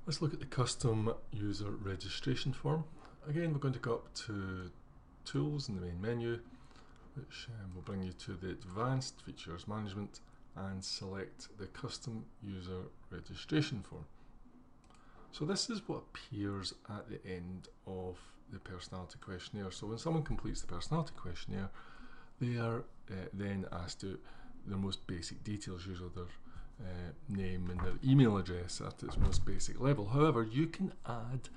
Let's look at the custom user registration form. Again, we're going to go up to Tools in the main menu, which will bring you to the Advanced Features Management, and select the custom user registration form. So this is what appears at the end of the personality questionnaire. So when someone completes the personality questionnaire, they are then asked to their most basic details, usually their name and their email address at its most basic level. However, you can add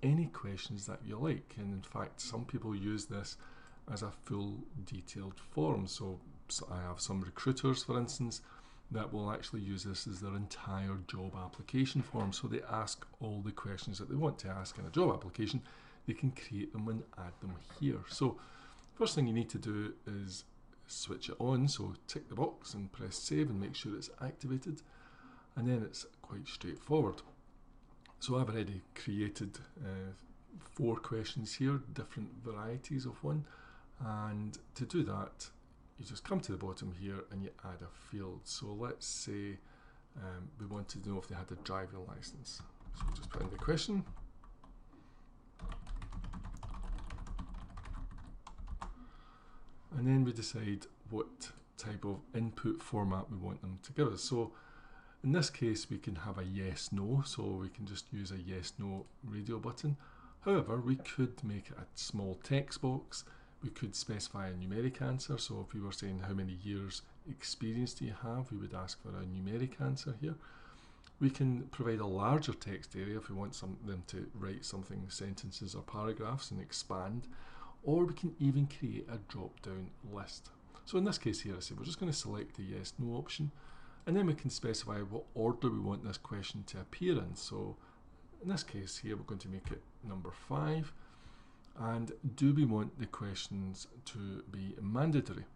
any questions that you like, and in fact some people use this as a full detailed form. So I have some recruiters, for instance, that will actually use this as their entire job application form. So they ask all the questions that they want to ask in a job application. They can create them and add them here. So first thing you need to do is switch it on, so tick the box and press save and make sure it's activated, and then it's quite straightforward. So I've already created 4 questions here, different varieties of one, and to do that you just come to the bottom here and you add a field. So let's say we want to know if they had a driving license, so we'll just put in the question. And then we decide what type of input format we want them to give us. So in this case we can have a yes no, so we can just use a yes no radio button. However, we could make it a small text box. We could specify a numeric answer, so if we were saying how many years experience do you have, we would ask for a numeric answer here. We can provide a larger text area if we want them to write something, sentences or paragraphs, and expand. Or we can even create a drop-down list. So in this case here, I say we're just going to select the yes no option, and then we can specify what order we want this question to appear in. So in this case here, we're going to make it number 5. And do we want the questions to be mandatory?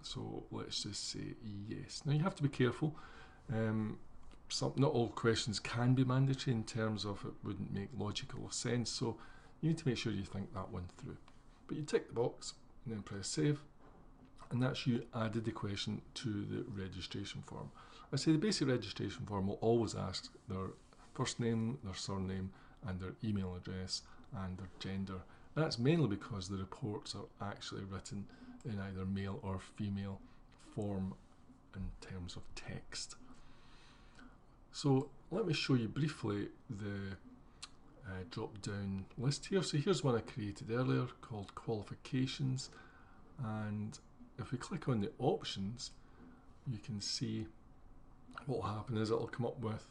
So let's just say yes. Now you have to be careful. Not all questions can be mandatory in terms of it wouldn't make logical sense. So you need to make sure you think that one through. But you tick the box and then press save, and that's you added the question to the registration form. I say the basic registration form will always ask their first name, their surname, and their email address and their gender. That's mainly because the reports are actually written in either male or female form in terms of text. So let me show you briefly the drop-down list here. So here's one I created earlier called qualifications, and if we click on the options, you can see what will happen is it'll come up with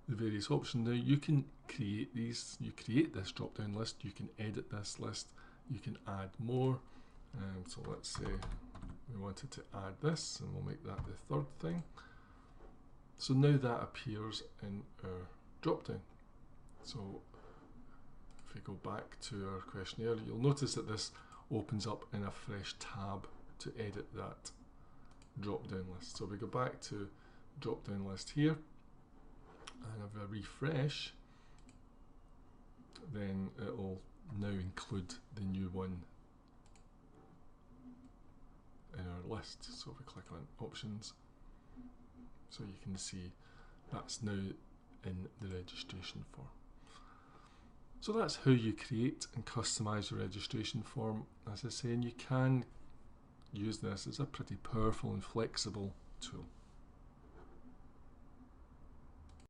the various options. Now you can create these, you create this drop-down list, you can edit this list, you can add more. So let's say we wanted to add this, and we'll make that the 3rd thing. So now that appears in our drop-down. So if we go back to our questionnaire, you'll notice that this opens up in a fresh tab to edit that drop-down list. So if we go back to drop-down list here, and if I refresh, then it will now include the new one in our list. So if we click on options, so you can see that's now in the registration form. So that's how you create and customize your registration form. As I say, and you can use this as a pretty powerful and flexible tool.